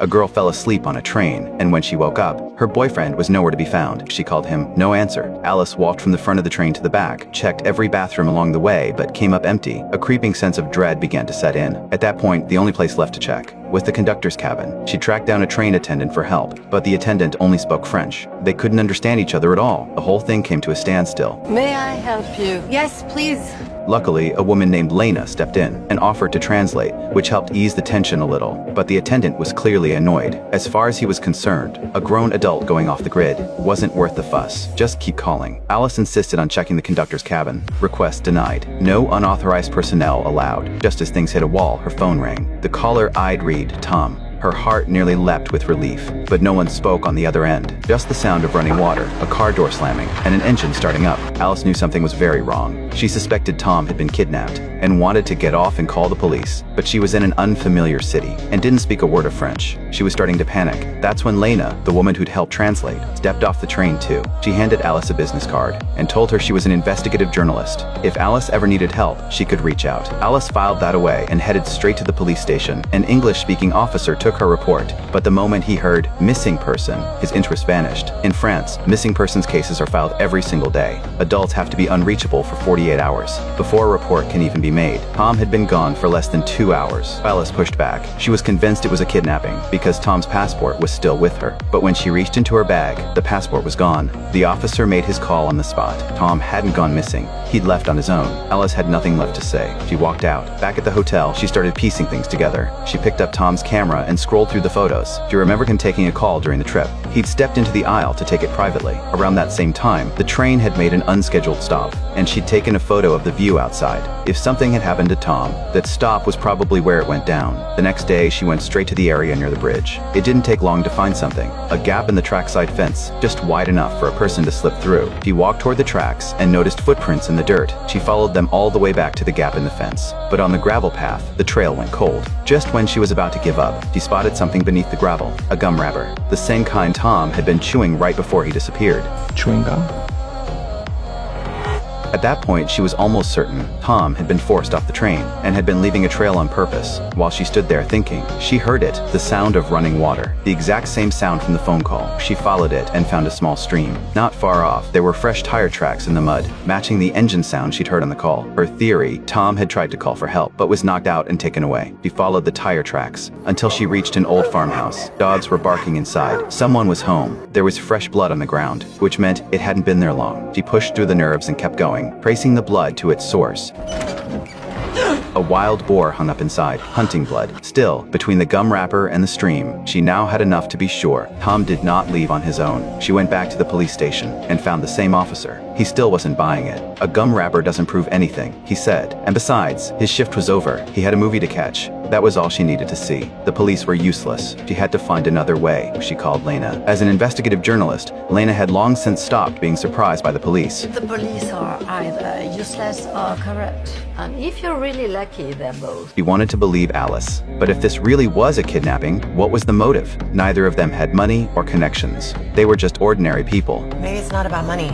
A girl fell asleep on a train, and when she woke up, her boyfriend was nowhere to be found. She called him, no answer. Alice walked from the front of the train to the back, checked every bathroom along the way, but came up empty. A creeping sense of dread began to set in. At that point, the only place left to check was the conductor's cabin. She tracked down a train attendant for help, but the attendant only spoke French. They couldn't understand each other at all. The whole thing came to a standstill. May I help you? Yes, please. Luckily, a woman named Lena stepped in and offered to translate, which helped ease the tension a little, but the attendant was clearly annoyed. As far as he was concerned, a grown adult going off the grid wasn't worth the fuss. Just keep calling. Alice insisted on checking the conductor's cabin. Request denied. No unauthorized personnel allowed. Just as things hit a wall, her phone rang. The caller eyed Reed, Tom. Her heart nearly leapt with relief, but no one spoke on the other end. Just the sound of running water, a car door slamming, and an engine starting up. Alice knew something was very wrong. She suspected Tom had been kidnapped and wanted to get off and call the police, but she was in an unfamiliar city and didn't speak a word of French. She was starting to panic. That's when Lena, the woman who'd helped translate, stepped off the train too. She handed Alice a business card and told her she was an investigative journalist. If Alice ever needed help, she could reach out. Alice filed that away and headed straight to the police station. An English-speaking officer took her report, but the moment he heard missing person, his interest vanished. In France, missing persons cases are filed every single day. Adults have to be unreachable for 48 hours before a report can even be made. Tom had been gone for less than 2 hours. Alice pushed back. She was convinced it was a kidnapping because Tom's passport was still with her. But when she reached into her bag, the passport was gone. The officer made his call on the spot. Tom hadn't gone missing. He'd left on his own. Alice had nothing left to say. She walked out. Back at the hotel, she started piecing things together. She picked up Tom's camera and scrolled through the photos. She remembered him taking a call during the trip. He'd stepped into the aisle to take it privately. Around that same time, the train had made an unscheduled stop, and she'd taken a photo of the view outside. If something had happened to Tom, that stop was probably where it went down. The next day, she went straight to the area near the bridge. It didn't take long to find something. A gap in the trackside fence, just wide enough for a person to slip through. She walked toward the tracks and noticed footprints in the dirt. She followed them all the way back to the gap in the fence. But on the gravel path, the trail went cold. Just when she was about to give up, she spotted something beneath the gravel, a gum wrapper, the same kind Tom had been chewing right before he disappeared. Chewing gum? At that point, she was almost certain Tom had been forced off the train and had been leaving a trail on purpose. While she stood there thinking, she heard it, the sound of running water, the exact same sound from the phone call. She followed it and found a small stream. Not far off, there were fresh tire tracks in the mud, matching the engine sound she'd heard on the call. Her theory, Tom had tried to call for help, but was knocked out and taken away. She followed the tire tracks until she reached an old farmhouse. Dogs were barking inside. Someone was home. There was fresh blood on the ground, which meant it hadn't been there long. She pushed through the nerves and kept going, tracing the blood to its source. A wild boar hung up inside, hunting blood. Still, between the gum wrapper and the stream, she now had enough to be sure Tom did not leave on his own. She went back to the police station and found the same officer. He still wasn't buying it. A gum wrapper doesn't prove anything, he said. And besides, his shift was over. He had a movie to catch. That was all she needed to see. The police were useless. She had to find another way. She called Lena. As an investigative journalist, Lena had long since stopped being surprised by the police. The police are either useless or corrupt. And if you're really lucky, they're both. She wanted to believe Alice. But if this really was a kidnapping, what was the motive? Neither of them had money or connections. They were just ordinary people. Maybe it's not about money.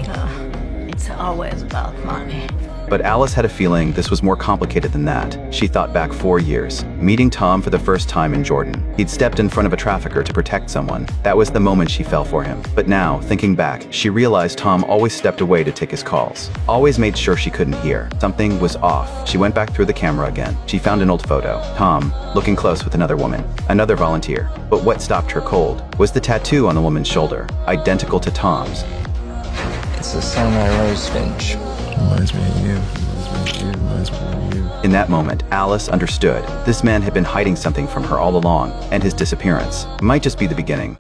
It's always about money. But Alice had a feeling this was more complicated than that. She thought back 4 years, meeting Tom for the first time in Jordan. He'd stepped in front of a trafficker to protect someone. That was the moment she fell for him. But now, thinking back, she realized Tom always stepped away to take his calls. Always made sure she couldn't hear. Something was off. She went back through the camera again. She found an old photo. Tom, looking close with another woman. Another volunteer. But what stopped her cold was the tattoo on the woman's shoulder, identical to Tom's. It's the Samurai Rose Finch. Reminds me of you. Reminds me of you. In that moment, Alice understood. This man had been hiding something from her all along, and his disappearance might just be the beginning.